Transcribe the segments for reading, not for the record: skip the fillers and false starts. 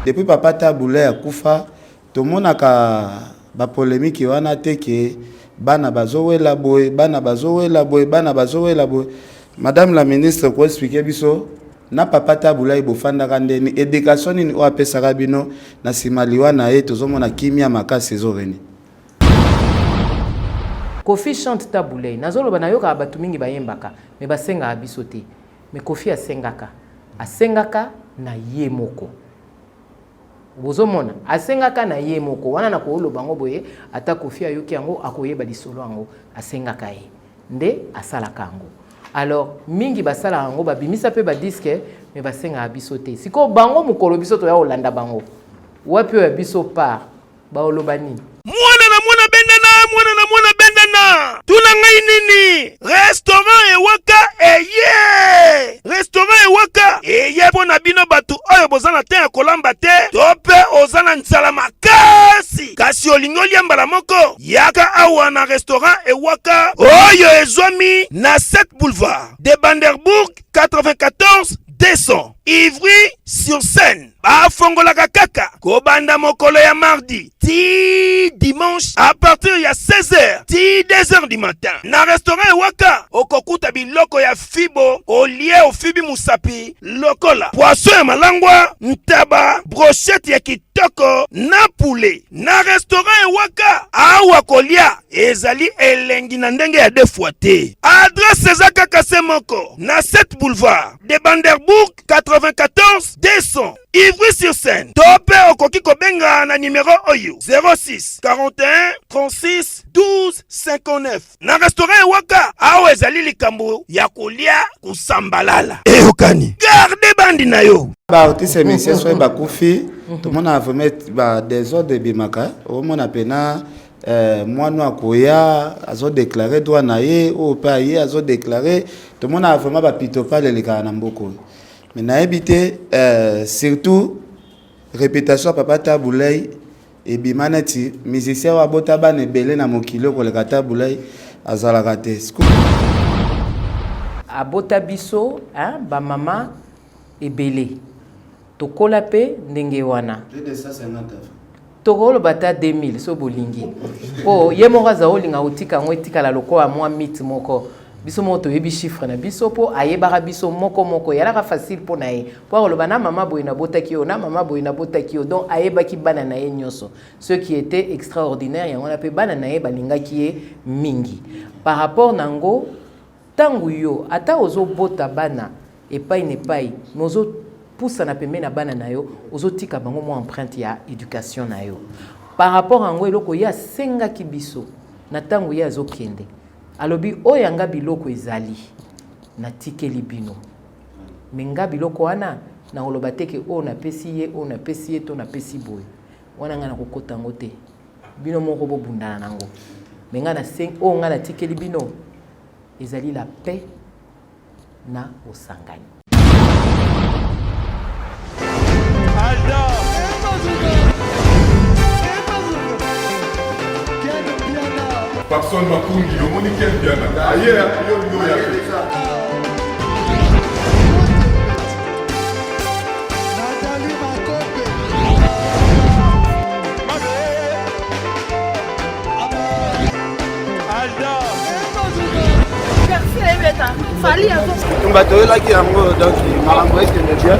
Depuis Papa Taboulay à Koufa, tout le monde a ba polémique wana teke bana bazowe la boy, bana bazowe la boy, bana bazowe la boy. Madame la ministre ko expliquer biso na Papa Taboulay bofanda kandeni éducation ni o apesa kabino na simaliwa na ye tozomona kimia makasi ezoreni. Kofi chante Taboulay nazolo bana yoka batu mingi bayembaka me basenga abisote me Kofi asengaka na ye moko. Bozomona asengaka na ye moko wana na ko bango boye ata Kofi ayoki yango akoyeba lisolo yango asengaka ye nde asalaka yango. Alors mingi basala yango babimisa pe ba disque me basenga abisote siko bango mukolo biso to ya Olanda bango wapi ya biso par ba olobani mwana na bendana tuna ngai nini restaurant ewaka restaurant ewaka eye pona bino batu oyo bozana te ya kolamba te tope ozana nzala makasi kasi olingoli mbala moko yaka awa na restaurant ewaka oyo ezwami na 7 boulevard de Vanderburg 94 200 Ivry-sur-Seine. Bafongolaka kaka kobanda mokolo ya mardi ti dimanche à partir ya 16h ti 2h du matin. Na restaurant ewaka okokuta biloko ya fibo olie ofibi musapi lokola poisson ya malangwa, ntaba, brochette ya kitoko na poulet. Na restaurant ewaka awa kolia ezali elengi na ndenge ya defuate. Adresse ezaka kase moko na 7 boulevard de Vanderburg 94 200 Ivry-sur-Seine. Tope okoki kobenga na numéro oyo 06 41 36 12 59. Na restaurant ewaka awa ezali likambo ya kolia kusambalala. Eyokani garde bandi na yo ba artiste monsieur soit ba Kofi tout le monde a vraiment ba des ordres de bimaka au monde apena moi nous akoya azo déclarer droit na ye au pays azo déclarer tout le monde a vraiment ba pitopa le kana mboko. Mais na habité surtout réputation Papa Taboulay et bimanati musicien wa bota ba ne belé na mokilo ko le Taboulay azalaka te. Abota biso hein ba mama ebele tokola pe ndenge wana 250 tokolo bata 2000 so bolingi po ye moko za olinga utika ngo etika la loko a moi mit moko biso moto yebi chiffre na biso po ayebaka biso moko yalaka facile po na ye po oloba na mama boy na botaki yo na mama boy na botaki yo donc ayebaki bana na ye nyoso ce qui était extraordinaire yango na pe bana na ye balingaki ye mingi par rapport nango tangu yo ata ozo bota bana epai nepai mozo poussa na pembe na bana na yo ozo tika bango mo empreinte ya éducation na yo par rapport ango eloko ya senga kibiso na tangu ya zo kende alobi oyanga biloko ezali na tikeli bino menga biloko wana na oloba teke o na pesi ye to na pesi boy wana nga na kokota ngo te bino moko bo bundana nango menga na seng o nga na tikeli bino ezali la paix na osangani. Papson Makungi, le monde qui est bien là. Ailleurs, il y a Fali a on va te là qui a donc malambo est que bien.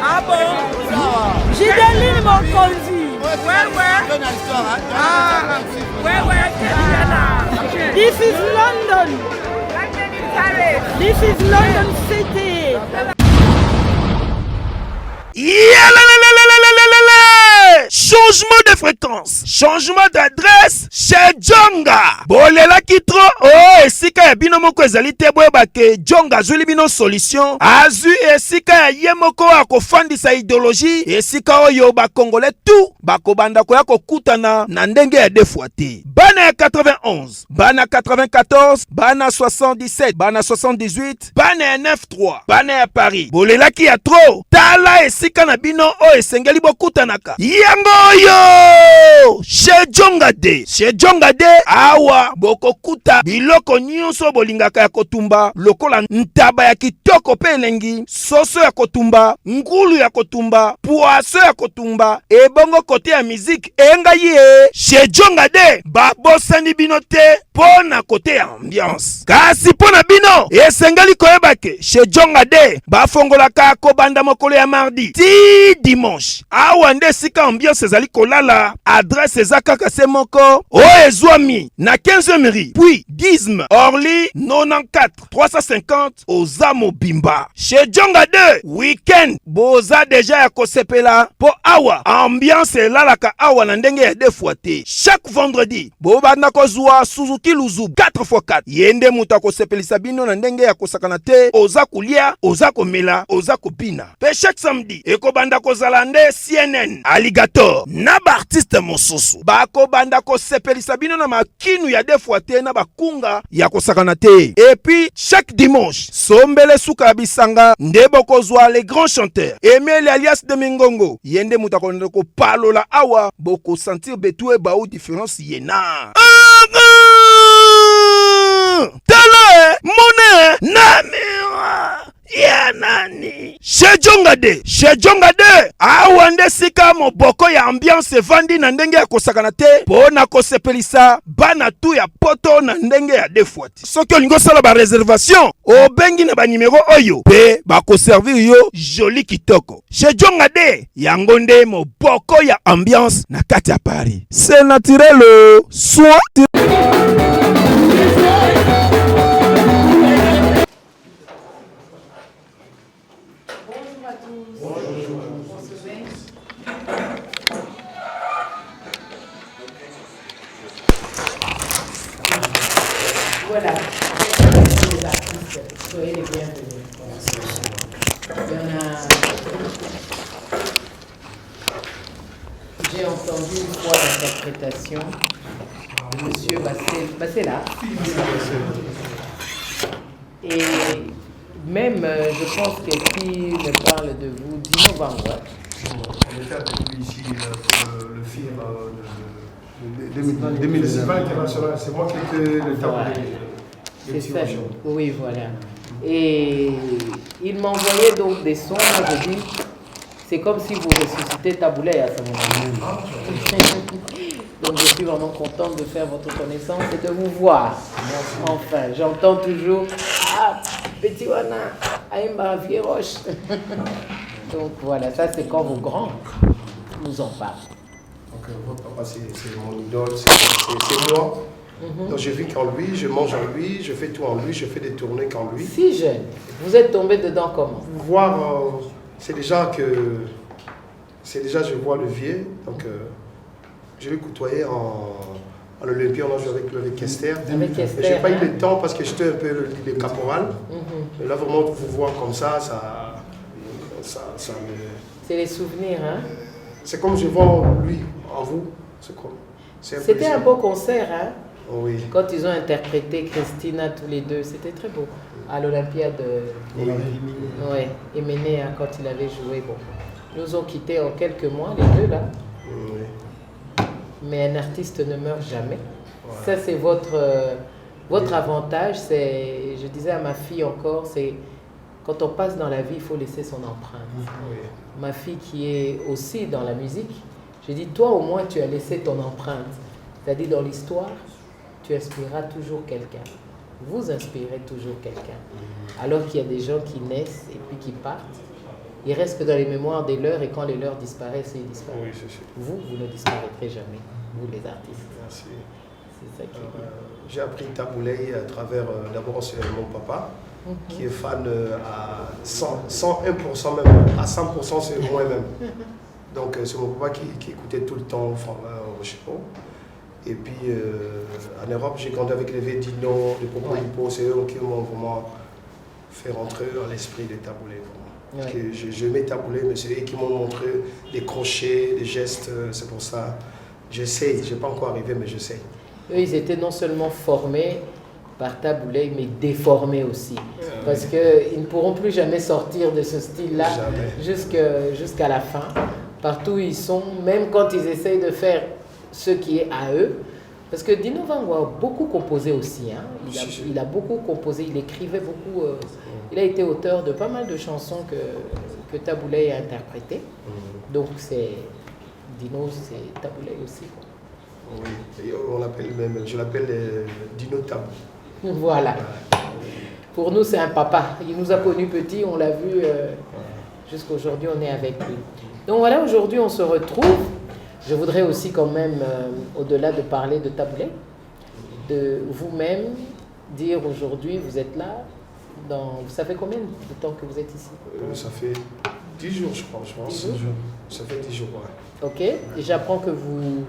Ah bon? J'ai des mon conduit. This is London. This is London City. Chante changement de fréquence, changement d'adresse chez Djonga. Bolela kitro, oh, esika ya bino moko ezali te boyeba ke Djonga azuli bino solution. Azu esika ya ye moko akofandisa idéologie, esika oyo ba Congolais tout bakobanda koya kokutana na ndenge ya defuate. Bana ya 91, bana 94, bana 77, bana 78, bana ya 93, bana ya Paris. Bolela ki ya tro, tala esika na bino o esengeli bokutanaka. Yango yo! Chez Djonga de. Chez Djonga de, awa bokokuta biloko nyonso bolingaka ya kotumba, lokola ntaba ya kitoko pe elengi, soso ya kotumba, ngulu ya kotumba, poaso ya kotumba, ebongo kote ya musique enga ye. Chez Djonga de, babosani bino te pona kote ya ambiance. Kasi pona bino, esengeli koyeba ke chez Djonga de, bafongolaka kobanda mokolo ya mardi ti dimanche. Awa nde sika ambiance ezali kolala, adresse eza kaka se moko, o ezwami na 15e mairie, puis Gizme, Orly 94 350 Oza Mobimba. Chez Djonga 2, weekend boza deja ya kosepela po awa ambiance elalaka awa na ndenge ya defuate. Chaque vendredi bobanda kozwa Suzuki Luzu 4x4 yende mutu akosepelisa bino na ndenge ya kosakana te, oza kulia, oza komela, oza kopina. Pe chaque samedi ekobanda kozala nde CNN Alligator na ba artiste mosusu bakobanda kosepelisa bino na makinu ya defuate na bakunga ya kosakana te. Et puis chaque dimanche sombele suka ya bisanga nde bokozwa les grands chanteurs Emile alias de Mingongo yende mutu akonde ko palola awa boko sentir betue ba ou différence yena. Tala mone na miwa ya nani. Chez Djonga de, chez Djonga de, awa nde sika moboko ya ambiance vandi na ndenge ya kosakana te, pona kosepelisa bana tu ya poto na ndenge ya defuati. Soki olingo sala ba réservation, obengi na ba numéro oyo, pe ba koservir yo joli kitoko. Chez Djonga de, yango nde moboko ya ambiance na kati ya Paris. C'est naturel, soit Voilà, les artistes, soyez les bienvenus. Il y en a... J'ai entendu une fois l'interprétation de M. Bassela. Et même, je pense que s'il me parle de vous, Dino Bangwa. On était avec lui ici pour le film de 2020 international. C'est moi qui étais le tableau. C'est ça. Oui, voilà. Et il m'envoyait donc des sons. Moi, je dis, c'est comme si vous ressuscitez Taboulay à ce moment-là. Donc, je suis vraiment contente de faire votre connaissance et de vous voir. Enfin, j'entends toujours ah, petit Wana, Aïmba Roche. Donc, voilà, ça, c'est quand vos grands nous en parlent. Donc, votre papa, c'est mon idole, c'est moi. Donc je vis qu'en lui, je mange en lui, je fais tout en lui, je fais des tournées qu'en lui. Si jeune, vous êtes tombé dedans comment? Voir, c'est déjà, je vois le vieux, donc je l'ai côtoyé en Olympia, on a joué avec Kester. Je n'ai pas eu le temps parce que j'étais un peu le caporal. Mais là, vraiment, vous voir comme ça me... C'est les souvenirs, hein? C'est comme je vois lui, en vous. C'était un beau concert, hein? Oui. Quand ils ont interprété Christina tous les deux, c'était très beau. À l'Olympiade de Emené, hein, quand il avait joué. Bon. Ils nous ont quittés en quelques mois, les deux là. Oui. Mais un artiste ne meurt jamais. Ouais. Ça, c'est votre avantage. Je disais à ma fille encore, c'est quand on passe dans la vie, il faut laisser son empreinte. Oui. Ma fille qui est aussi dans la musique, je dis, toi au moins, tu as laissé ton empreinte. C'est-à-dire dans l'histoire, tu inspireras toujours quelqu'un. Vous inspirez toujours quelqu'un. Alors qu'il y a des gens qui naissent et puis qui partent, ils restent que dans les mémoires des leurs et quand les leurs disparaissent, ils disparaissent. Oui, c'est sûr. Vous ne disparaîtrez jamais, vous les artistes. Merci. C'est ça qui est... J'ai appris Taboulay à travers, d'abord c'est mon papa, qui est fan à 101% même, à 100% c'est moi-même. Donc c'est mon papa qui écoutait tout le temps Rochepo. Et puis en Europe, j'ai grandi avec les Dino, les Popo Hippo, c'est eux qui m'ont vraiment fait rentrer dans l'esprit des taboulés. Parce que j'aimais tabouler, mais c'est eux qui m'ont montré des crochets, des gestes, c'est pour ça. J'essaye, je n'ai pas encore arrivé, mais j'essaye. Eux, ils étaient non seulement formés par taboulé, mais déformés aussi. Parce qu'ils ne pourront plus jamais sortir de ce style-là jusqu'à la fin. Partout où ils sont, même quand ils essayent de faire ce qui est à eux. Parce que Dino Vango a beaucoup composé aussi. Hein. Il a beaucoup composé, il écrivait beaucoup. Il a été auteur de pas mal de chansons que Taboulé a interprétées. Donc Dino, c'est Taboulé aussi. Oui, on l'appelle même, je l'appelle Dino Tabou. Voilà. Pour nous, c'est un papa. Il nous a connus petits, on l'a vu. Jusqu'à aujourd'hui, on est avec lui. Donc voilà, aujourd'hui, on se retrouve. Je voudrais aussi quand même, au-delà de parler de Taboulé, de vous-même dire aujourd'hui, vous êtes là, ça fait combien de temps que vous êtes ici? Ça fait 10 jours, je pense. 10 jours. Ça fait 10 jours, ouais. Ok, et j'apprends que vous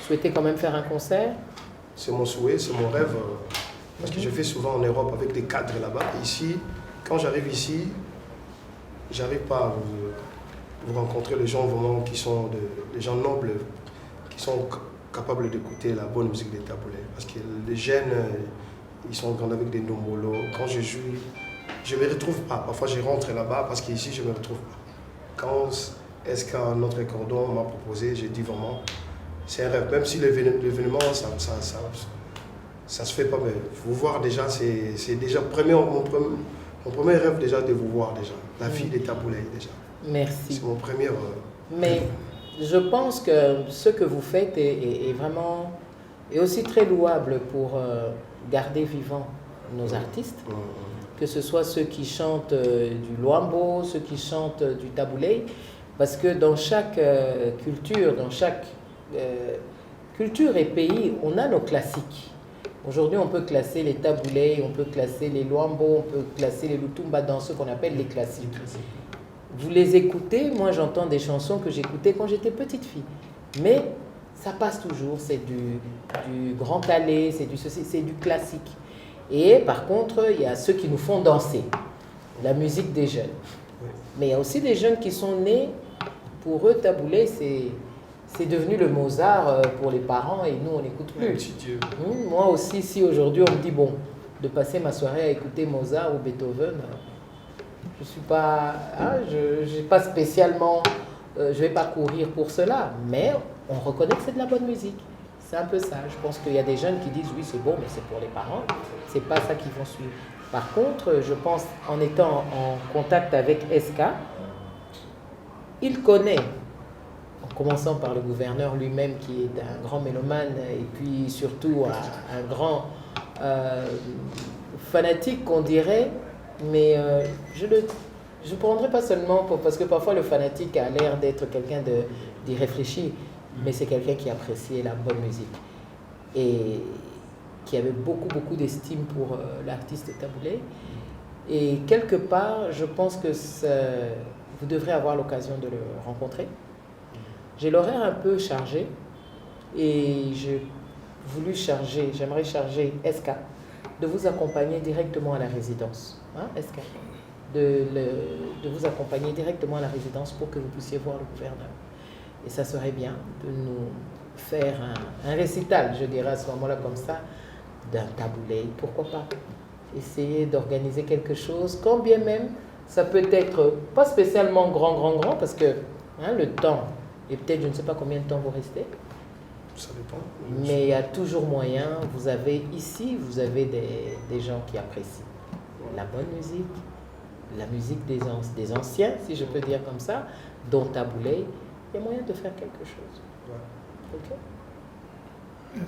souhaitez quand même faire un concert? C'est mon souhait, c'est mon rêve, parce que je fais souvent en Europe avec des cadres là-bas. Ici, quand j'arrive ici, j'arrive pas à vous rencontrer les gens vraiment qui sont des gens nobles, qui sont capables d'écouter la bonne musique des taboulés. Parce que les jeunes, ils sont grandis avec des nombolo. Quand je joue, je ne me retrouve pas. Parfois, je rentre là-bas parce qu'ici, je ne me retrouve pas. Quand est-ce qu'un autre cordon m'a proposé, j'ai dit vraiment, c'est un rêve. Même si l'événement, ça se fait pas, mais vous voir déjà, c'est déjà mon premier rêve déjà de vous voir déjà. La fille des taboulés déjà. Merci. C'est mon premier... Mais je pense que ce que vous faites est vraiment est aussi très louable pour garder vivant nos artistes, que ce soit ceux qui chantent du luambo, ceux qui chantent du taboulé, parce que dans chaque culture, culture et pays, on a nos classiques. Aujourd'hui, on peut classer les taboulés, on peut classer les luambo, on peut classer les lutumba dans ce qu'on appelle les classiques. Vous les écoutez, moi j'entends des chansons que j'écoutais quand j'étais petite fille. Mais ça passe toujours, c'est du grand calais, c'est du classique. Et par contre, il y a ceux qui nous font danser, la musique des jeunes. Mais il y a aussi des jeunes qui sont nés, pour eux, taboulé, c'est devenu le Mozart pour les parents et nous on n'écoute plus. Moi aussi, si aujourd'hui on me dit, bon, de passer ma soirée à écouter Mozart ou Beethoven, je suis pas, j'ai pas spécialement, je vais pas courir pour cela, mais on reconnaît que c'est de la bonne musique. C'est un peu ça. Je pense qu'il y a des jeunes qui disent oui c'est bon, mais c'est pour les parents. C'est pas ça qu'ils vont suivre. Par contre, je pense en étant en contact avec SK, il connaît, en commençant par le gouverneur lui-même qui est un grand mélomane et puis surtout un grand fanatique qu'on dirait. Mais je ne prendrai pas seulement parce que parfois le fanatique a l'air d'être quelqu'un d'irréfléchi, mais c'est quelqu'un qui appréciait la bonne musique et qui avait beaucoup d'estime pour l'artiste taboulé. Et quelque part, je pense que vous devrez avoir l'occasion de le rencontrer. J'ai l'horaire un peu chargé et j'aimerais charger SK de vous accompagner directement à la résidence. Hein, SK, de vous accompagner directement à la résidence pour que vous puissiez voir le gouverneur. Et ça serait bien de nous faire un récital, je dirais à ce moment-là comme ça, d'un taboulé. Pourquoi pas essayer d'organiser quelque chose, quand bien même ça peut être pas spécialement grand, parce que le temps, et peut-être je ne sais pas combien de temps vous restez. Ça dépend. Mais il y a toujours moyen. Vous avez des gens qui apprécient la bonne musique, la musique des anciens, si je peux dire comme ça, dont Taboulé. Il y a moyen de faire quelque chose. Ok.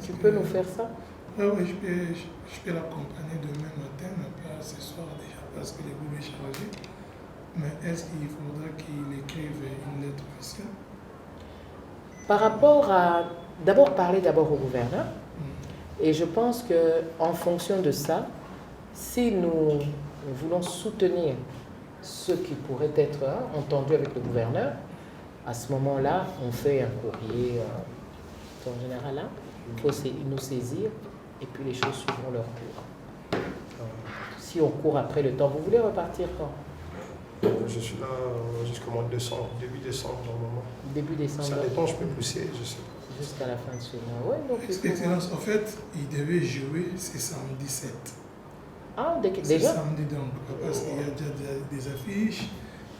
Tu peux nous faire ça? Oui, je peux l'accompagner demain matin, mais pas ce soir déjà, parce que les groupes est chargé. Mais est-ce qu'il faudra qu'il écrive une lettre officielle? Par rapport à... D'abord, parler au gouverneur. Et je pense qu'en fonction de ça, si nous voulons soutenir ceux qui pourraient être entendus avec le gouverneur, À ce moment-là, on fait un courrier en général là. Il faut nous saisir et puis les choses suivront leur cours. Si on court après le temps, vous voulez repartir quand? Je suis là jusqu'au mois de décembre, début décembre normalement. Début décembre. Ça dépend, je peux pousser, je sais pas. Jusqu'à la fin de ce mois. Ouais, donc Excellence, en fait, il devait jouer, c'est samedi 7. Ah, C'est déjà? samedi donc, parce qu'il y a déjà des affiches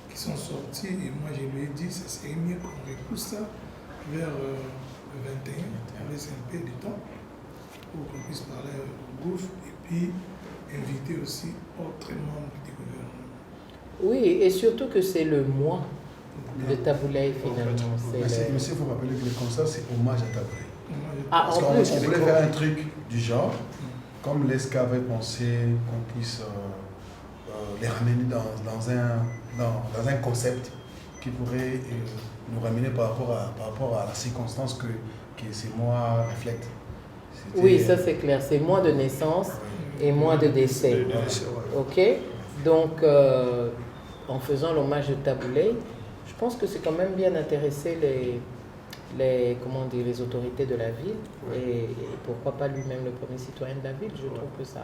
qui sont sorties et moi je lui ai dit ça serait mieux qu'on repousse ça vers le 21, on laisse un peu de temps pour qu'on puisse parler au gouffre et puis inviter aussi autres membres du gouvernement. Oui, et surtout que c'est le mois de Taboulay finalement. Mais il faut rappeler que le concert c'est hommage à Taboulay. Ah, Parce en qu'on plus. voulait faire un truc du genre, comme l'ESCA avait pensé qu'on puisse les ramener dans un concept qui pourrait nous ramener par rapport à la circonstance que ces mois reflètent. Oui, ça c'est clair. C'est mois de naissance et mois de décès. Ok. Donc, en faisant l'hommage de Taboulay, je pense que c'est quand même bien d'intéresser les autorités de la ville et pourquoi pas lui-même le premier citoyen de la ville. Je trouve que ça...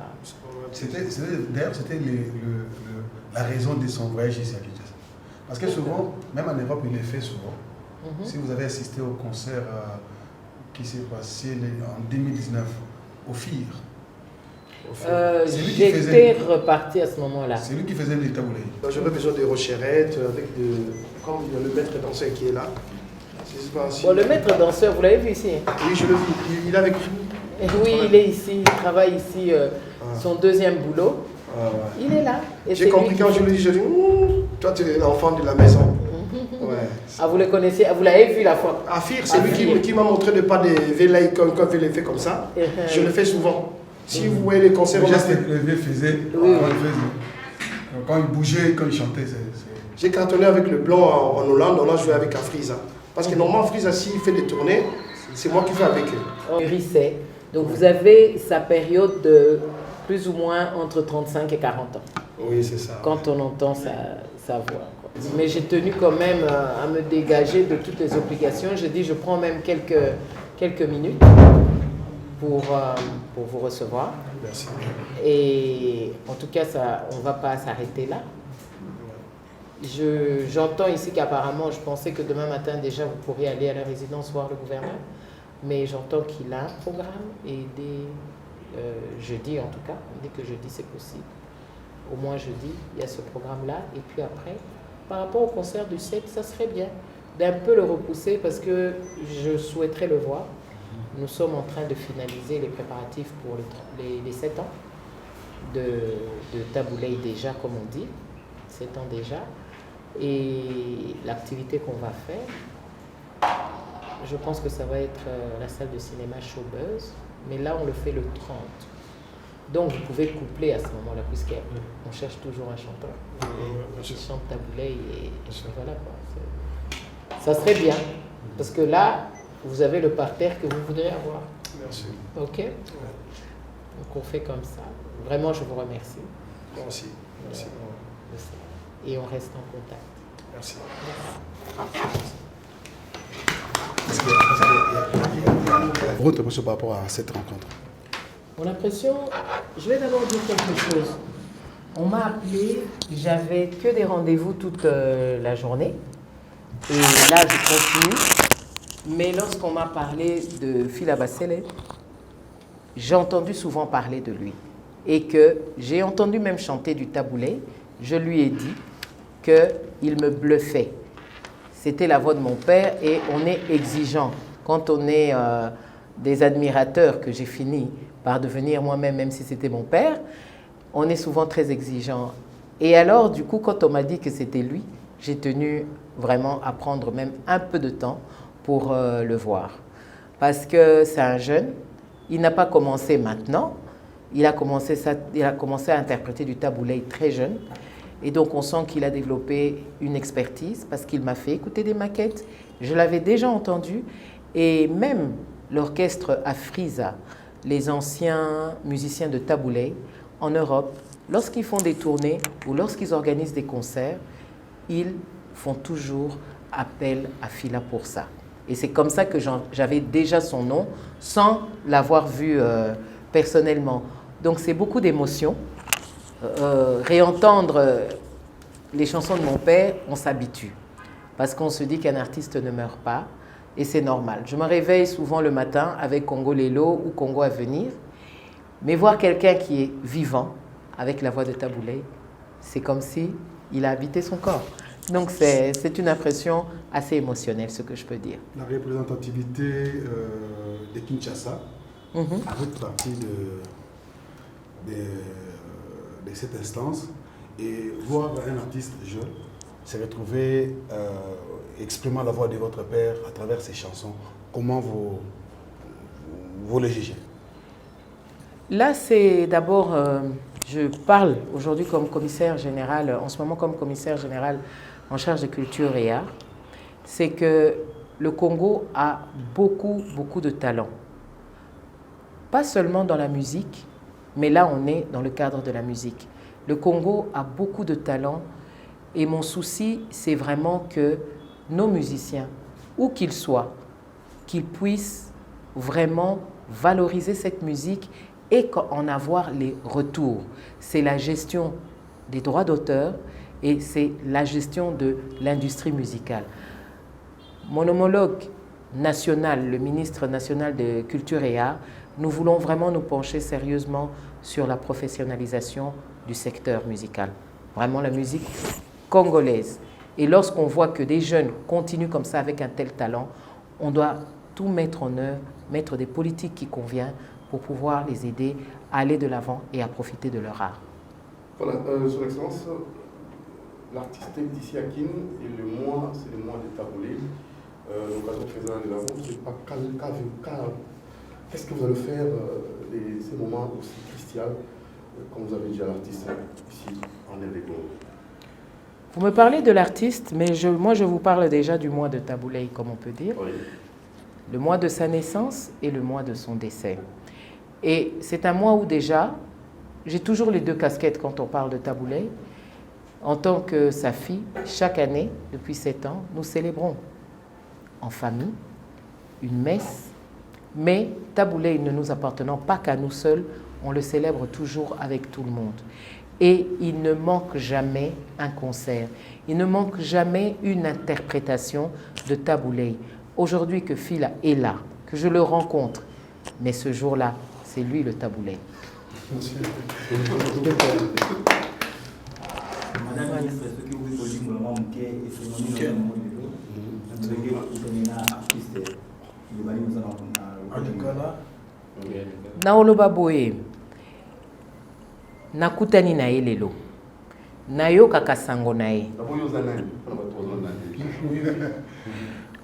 D'ailleurs, c'était la raison de son voyage ici à Kinshasa. Parce que souvent, même en Europe, il est fait souvent. Si vous avez assisté au concert qui s'est passé en 2019 au FIR, j'étais reparti à ce moment-là. c'est lui qui faisait les taboulés. J'aurais besoin de rocherettes, comme il y a le maître danseur qui est là. Bon, le maître danseur, vous l'avez vu ici? Oui, je l'ai vu. Il est avec nous. Oui, il est ici, il travaille ici, son deuxième boulot. Il est là. J'ai compris quand je lui ai dit, toi tu es l'enfant de la maison. Ouais. Ah, vous le connaissez, vous l'avez vu la fois? Afir, c'est lui qui m'a montré de pas de vélailles comme quand il les fait comme ça. Je le fais souvent. Si vous voyez les concerts, Le geste que le vieux faisait, quand il bougeait, quand il chantait, j'ai cartonné avec le blanc en Hollande, on a joué avec Afriza. Parce que normalement, Afriza, s'il fait des tournées, c'est moi qui fais avec eux. Risset. Donc vous avez sa période de plus ou moins entre 35 et 40 ans. Oui, c'est ça. Quand on entend sa voix. Mais j'ai tenu quand même à me dégager de toutes les obligations. J'ai dit, je prends même quelques minutes pour vous recevoir. Merci. Et en tout cas, on ne va pas s'arrêter là. J'entends ici qu'apparemment, je pensais que demain matin déjà, vous pourriez aller à la résidence voir le gouverneur. Mais j'entends qu'il a un programme et dès jeudi en tout cas, dès que jeudi c'est possible. Au moins jeudi, il y a ce programme-là. Et puis après, par rapport au concert du 7, ça serait bien d'un peu le repousser parce que je souhaiterais le voir. Nous sommes en train de finaliser les préparatifs pour les 7 ans de Taboulay déjà, comme on dit. 7 ans déjà. Et l'activité qu'on va faire, je pense que ça va être la salle de cinéma Showbuzz. Mais là, on le fait le 30. Donc, vous pouvez coupler à ce moment-là, puisqu'on cherche toujours un chanteur. Qui chante Taboulay et voilà quoi. Ça serait bien, parce que là, vous avez le parterre que vous voudrez avoir. Merci. Ok. Donc, on fait comme ça. Vraiment, je vous remercie. Moi aussi. Merci. Et on reste en contact. Merci. Votre impression par rapport à cette rencontre? Mon impression, je vais d'abord dire quelque chose. On m'a appelé, j'avais que des rendez-vous toute la journée. Et là, je continue. Mais lorsqu'on m'a parlé de Fila Basele, j'ai entendu souvent parler de lui. Et que j'ai entendu même chanter du Taboulay. Je lui ai dit qu'il me bluffait. C'était la voix de mon père et on est exigeant. Quand on est des admirateurs que j'ai fini par devenir moi-même, même si c'était mon père, on est souvent très exigeant. Et alors, du coup, quand on m'a dit que c'était lui, j'ai tenu vraiment à prendre même un peu de temps pour le voir. Parce que c'est un jeune, il n'a pas commencé maintenant, il a commencé à interpréter du Taboulay très jeune. Et donc, on sent qu'il a développé une expertise parce qu'il m'a fait écouter des maquettes. Je l'avais déjà entendu. Et même l'orchestre Afriza, les anciens musiciens de Taboulay, en Europe, lorsqu'ils font des tournées ou lorsqu'ils organisent des concerts, ils font toujours appel à Fila pour ça. Et c'est comme ça que j'avais déjà son nom, sans l'avoir vu personnellement. Donc c'est beaucoup d'émotions. Réentendre les chansons de mon père, on s'habitue. Parce qu'on se dit qu'un artiste ne meurt pas. Et c'est normal. Je me réveille souvent le matin avec Congo Lelo ou Congo à venir. Mais voir quelqu'un qui est vivant, avec la voix de Taboulé, c'est comme si il a habité son corps. Donc c'est une impression assez émotionnelle, ce que je peux dire. La représentativité de Kinshasa a fait partie de cette instance. Et voir un artiste jeune se retrouver exprimant la voix de votre père à travers ses chansons, comment vous le jugez? Là, c'est d'abord, je parle aujourd'hui comme commissaire général, en ce moment comme commissaire général en charge de culture et art, c'est que le Congo a beaucoup de talent. Pas seulement dans la musique, mais là on est dans le cadre de la musique. Le Congo a beaucoup de talent et mon souci, c'est vraiment que nos musiciens, où qu'ils soient, qu'ils puissent vraiment valoriser cette musique et en avoir les retours. C'est la gestion des droits d'auteur et c'est la gestion de l'industrie musicale. Mon homologue national, le ministre national de Culture et Arts, nous voulons vraiment nous pencher sérieusement sur la professionnalisation du secteur musical. Vraiment la musique congolaise. Et lorsqu'on voit que des jeunes continuent comme ça avec un tel talent, on doit tout mettre en œuvre, mettre des politiques qui conviennent pour pouvoir les aider à aller de l'avant et à profiter de leur art. Voilà, Son Excellence, l'artiste d'ici à Kin, et c'est le mois de Taboulé. L'occasion faisant de l'avant, c'est pas qu'est-ce que vous allez faire ces moments aussi cruciaux, comme vous avez dit à l'artiste ici en RDC? Vous me parlez de l'artiste, mais moi je vous parle déjà du mois de Taboulé, comme on peut dire. Oui. Le mois de sa naissance et le mois de son décès. Et c'est un mois où déjà, j'ai toujours les deux casquettes quand on parle de Taboulé. En tant que sa fille, chaque année, depuis 7 ans, nous célébrons en famille une messe. Mais Taboulé ne nous appartenant pas qu'à nous seuls, on le célèbre toujours avec tout le monde. Et il ne manque jamais un concert, il ne manque jamais une interprétation de Taboulé. Aujourd'hui que Fila est là, que je le rencontre, mais ce jour-là, c'est lui le Taboulé. Madame la ministre, ce que vous voulez dire, le moment et c'est le moment naoloba boye nakutani na ye lelo nayokaka sango na ye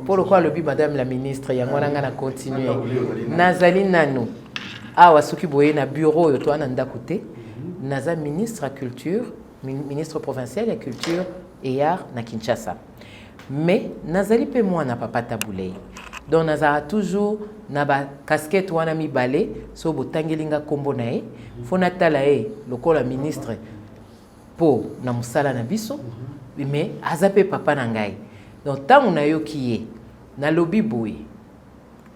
pourquoi lobi madame la ministre yango nanga na continuer nazali nanu awa soki boye na bureau oyo to ana ndako te naza ministre à culture ministre provincial ya culture et art na Kinshasa. Mais nazali pe mwana papa Taboulé. Donc nazara toujours na ba casquette wana mi balé so botangelinga kombo na ye fona tala e lokola ministre po na musala na biso mais azape papa na ngai. Donc tangu na yoki ye na lobi boye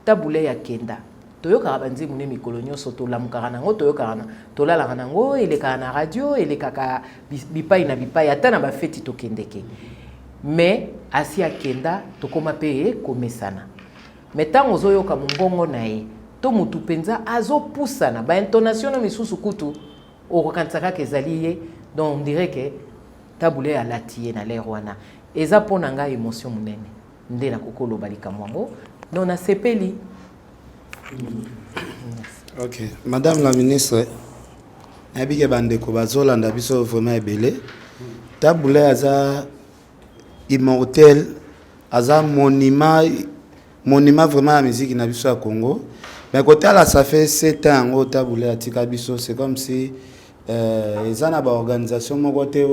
Taboulé ya kenda toyoka banzi mune mikolo nyonso tolamukaka nango toyoka na tolalaka nango eleka na radio elekaka bipai na bipai ata na bafeti tokendeke. Mais asi akenda tokoma pe komesana. Mais tant ozoyoka mbongo na ye to mutu penza azopusana ba intonation na misusu kutu okokansaka kezali ye. Donc on dirait que Taboulé a latié na l'air wana eza pona nga émotion munene nde na kokolo balika mwango non na sepeli. Ok, madame la ministre, nabike bandeko bazolanda biso vraiment ebele. Taboulé aza immortel, aza monument vraiment la musique na biso à Congo. Mais côté là ça fait 7 ans au Taboulé atika biso, c'est comme si ils ont une organisation mon côté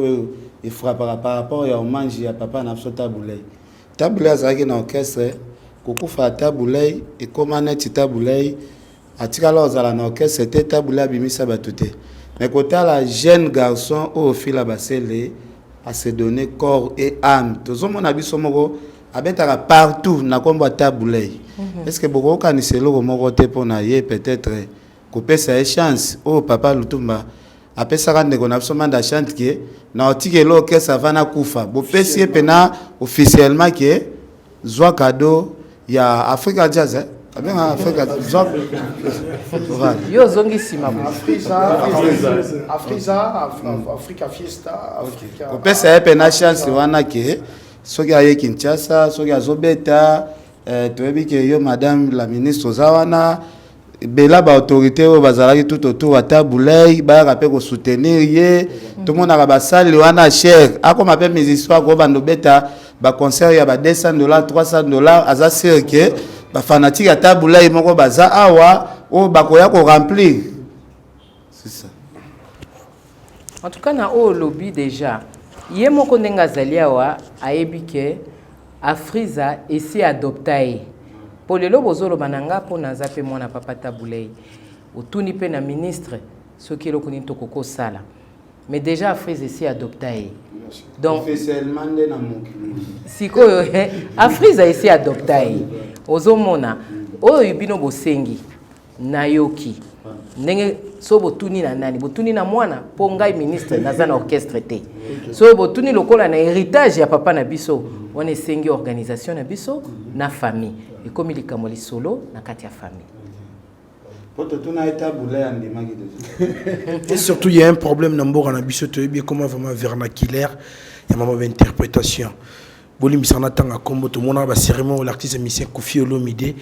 il frappe par rapport à hommage à papa na biso Taboulé. Taboulé aza qui na orchestre Kokufa Taboulé et comment net Taboulé atika là aux na orchestre c'était Taboulé bimisa batute. Mais côté la jeune garçon au fil à basele à se donner corps et âme. Tout le monde a vu son mot abetaka partout na kombo tabulei. Est-ce que beaucoup kaniselo ko moko te pona ye peut-être kopesa e chance o papa Lutumba apesaka ndeko na biso manda chante ke na otikelo orchestre avana kufa bopesi pena officiellement ke zwa cadeau ya Africa Jazz abenga Africa zwa yo zongi sima Africa Fiesta Africa kopesa pena chance wana ke soki aye Kinshasa soki azobeta toyebi ke yo madame la ministre ozawana bela ba autorité o bazalaki tout autour à tabulei ba rapé ko soutenir ye tout monde a ba salle wana cher ako ma pe mes histoires ko bando beta ba concert ya ba $200 $300 aza cirque ba fanatique à tabulei moko baza awa o bakoya ko remplir c'est ça. En tout cas na o lobby déjà ye moko ndenga zaliawa ayebi Afriza esi adoptaye pour le lobozolo bananga po naza pe mwana papa tabulei otuni pe na ministre soki eloko nini tokoko sala mais déjà Afriza esi adoptaye donc officiellement na mokili sikoyo Afriza esi adoptaye ozomona oyo bino bosengi na yoki ndenge so botuni na nani botuni na mwana po ngai ministre naza na orchestre te so botuni lokola na héritage ya papa na biso on esengi organisation na biso na famille ekomi likambo lisolo na kati ya famille. Et surtout il y a un problème dans Mbora na biso to bien comment vraiment vernaculaire il y a vraiment interprétation boli misana tanga kombo to mona ba cérémonie l'artiste musicien Koffi Olomide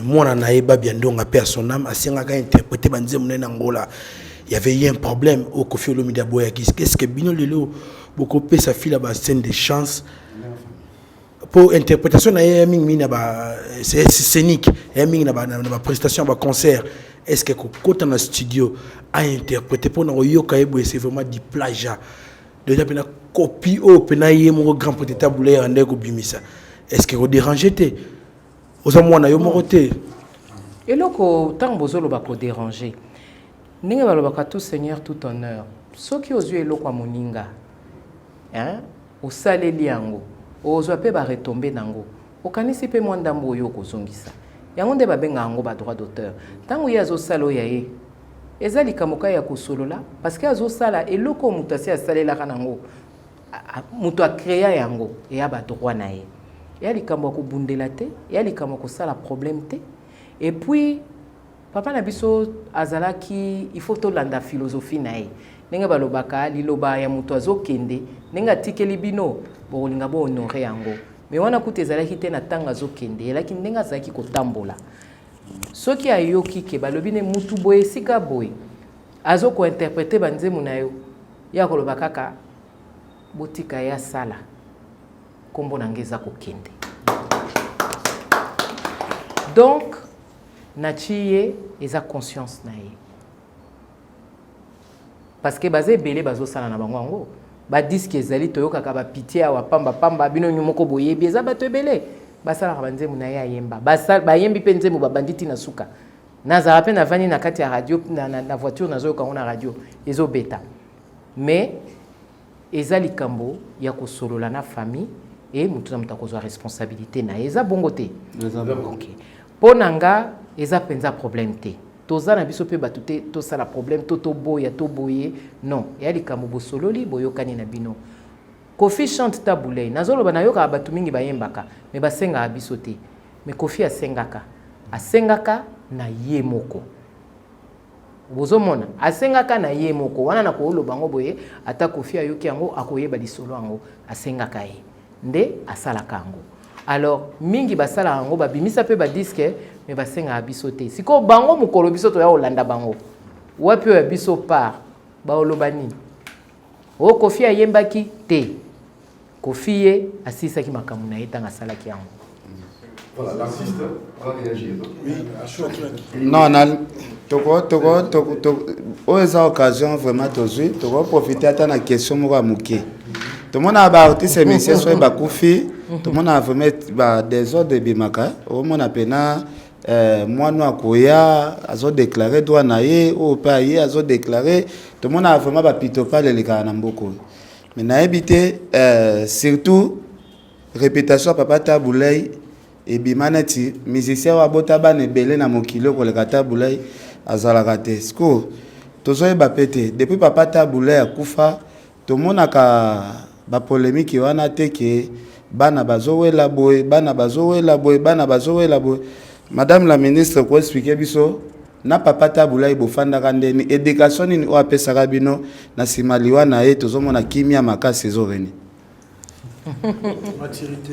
moi na eba bien donc à son âme asenga ka interpréter banze munena ngola il y avait eu un problème au Koffi Olomide boya qu'est-ce que bino lelo beaucoup pe sa fille là scène de chance pour interprétation na mingi na ba c'est scénique mingi na ba prestation ba concert est-ce que quand on a studio a interprété pour na yoka ebo c'est vraiment du plagiat déjà pena copie au pena yemo grand petit taboulet en ndeko bimisa est-ce que vous dérangez té ozamwana yo moroté eloko tant bozolo ba ko déranger ninga balobaka tout seigneur tout honneur soki ozwi eloko moninga hein osaleli yango ozwa pe ba retomber nango okanisi pe mwandambo oyo kozongisa yango nde babenga yango ba droit d'auteur tango ya zosala yaye ezali kamoka ya kosolola parce que azosala eloko mutu asi asalelaka nango mutu akrea yango eya ba droit na ye eya likambo ya kobundela te eya likambo ya kosala problème te et puis papa na biso azalaki il faut tolanda philosophie na ye ndenge balobaka liloba ya mutu azokende ndenge atikeli bino bolinga bo honorer yango mais wana kuta ezalaki te na ntango azokende elaki ndenge azalaki kotambola soki ayoki ke balobi ne mutu boye esika boye azokointerprete banzemu na yo ya koloba kaka botika ya sala kombo na nge eza kokende donc nachi ye eza conscience na ye parce que baze belé bazosala na bango yango ba disque ezali toyokaka ba pitié awa pamba pamba bino nyumoko boyebi eza bato ebele basalaka banzemu na ye ayemba bayembi mpe nzemu babanditi na suka nazala mpe navandi na kati ya radio na voiture nazoyoka ngo na radio ezobeta mais eza likambo ya kosolola na famille et mutu na mutu akozwa responsabilité na ye eza bongo te mpo na nga eza mpenza problème te toza na biso pe bato te tosala problème toboya toboye non eya likambo bosololi boyokani na bino Koffi chante tabulei nazoloba nayokaka bato mingi bayembaka me basengaka biso te me Koffi asengaka na ye moko bozomona asengaka na ye moko wana na kooloba ngo boye ata Koffi ayoki yango akoyeba lisolo yango asengaka ye nde asalaka yango alors mingi basala yango babimisa pe ba disque me basengaka biso te siko bango mokolo biso to ya olanda bango wapi ya biso par baoloba nini o Koffi ayembaki te Koffi ye asisaki makambo na ye tanga asalaki yango. Voilà, l'artiste va réagir. Non, on a occasion vraiment de profiter de la question de Mouké. Tout le monde a artiste monsieur soit Bakoufi, tout le monde a vraiment des ordres de Bimaka, au monde a pena moi nous akoya azo déclaré droit naie au pays azo déclaré tout le monde a vraiment ba pitopa le kana mboko. Mais na habité surtout réputation papa Taboulay et bimanati musicien wa bota bana belé na mokilo ko le Taboulay azalaka te sko tozoye ba pété depuis papa Taboulay akufa to monaka ba polémique wana te ke bana bazowela boy bana bazowela boy bana bazowela boy. Madame la ministre ko expliquer biso na papa Taboulay bofanda ndeni éducation ni o apesa bino na simaliwa na ye tozomona kimia makasi ezoreni. Maturité.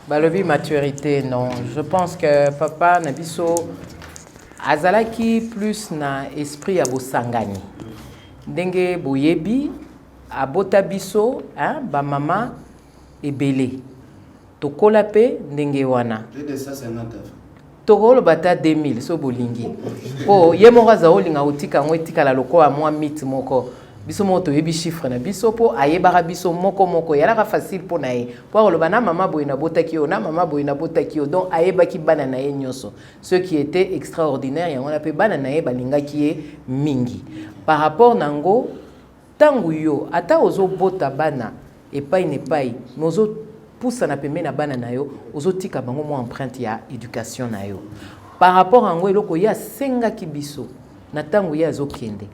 Balobi maturité, non. Je pense que papa Nabiso azalaki plus na esprit ya bosangani. Ndenge boyebi abota biso, hein, ba mama ebele. Tokola pe ndenge wana. Tokolo bata 2000 so bolingi. Po yemoka za olinga utika ngwetika la loko a mwa mit moko. Biso moto yebi chiffre na biso po ayebaka biso moko yalaka facile po na ye po lo bana mama boyina botaki yo na mama boyina botaki yo donc ayebaki bana na ye nyoso ce qui était extraordinaire yango na pe bana na ye balingaki ye mingi par rapport nango tangu yo ata ozo bota bana epai nepai nozo poussa na pembe na bana na yo ozo tika bango mo empreinte ya éducation na yo par rapport ango eloko ya senga kibiso na tangu ya zo kende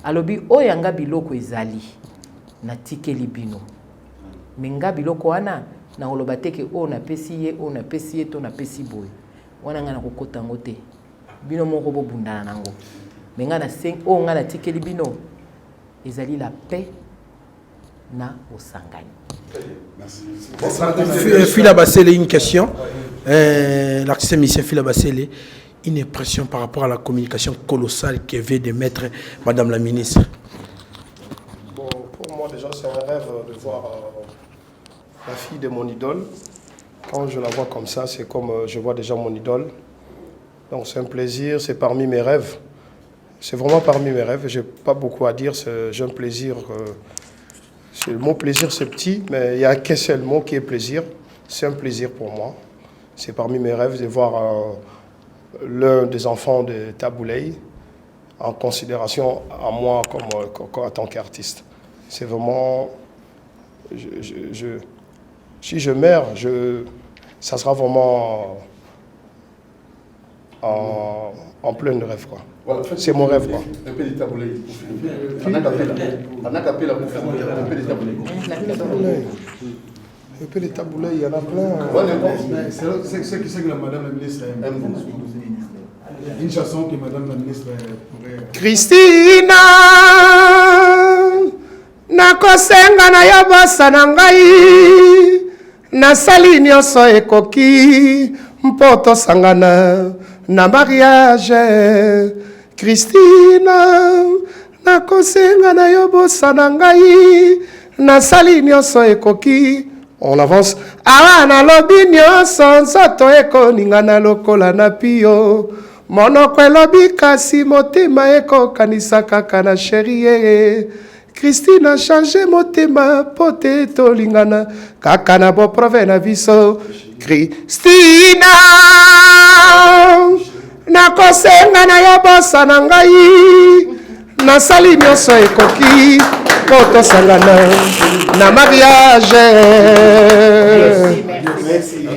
alobi oyanga biloko ezali na tikeli bino menga biloko wana na oloba teke o na pesi ye to na pesi boy wana ngana kokota ngote bino moko bobundana nango menga na seng o ngana tikeli bino ezali la paix na osangani. Fila Bassele, une question. L'artiste musicien Fila Bassele, une impression par rapport à la communication colossale que vient de mettre Madame la ministre. Bon, pour moi déjà c'est un rêve de voir la fille de mon idole. Quand je la vois comme ça, c'est comme je vois déjà mon idole. Donc c'est un plaisir, c'est parmi mes rêves. C'est vraiment parmi mes rêves. Je n'ai pas beaucoup à dire, j'ai un plaisir. Le mot plaisir c'est petit, mais il n'y a qu'un seul mot qui est plaisir. C'est un plaisir pour moi. C'est parmi mes rêves de voir l'un des enfants de Taboulay en considération à moi comme en tant qu'artiste. C'est vraiment... si je meurs, ça sera vraiment en plein rêve, quoi. Voilà, c'est mon rêve, quoi. Un peu de Taboulay. Un peu de Taboulay, il y en a plein. C'est que la Madame la ministre aime. Une chanson que Madame la ministre pourrait... Christina, nakosenga na yo bosa na ngai, nasali nyonso ekoki mpo tosangana na mariage. Christina, nakosenga na yo bosa na ngai, nasali nyonso ekoki. On avance. Awa na lobi nyonso nzoto ekoningana lokola na pio. Monoko elobi kasi motema ekokanisa kaka na chérie. Christine a changé motema pote tolingana kaka na bo prove na biso. Christina, nakosenga na yo bosa na ngai, nasali nyonso ekoki po tosangana na mariage. Merci.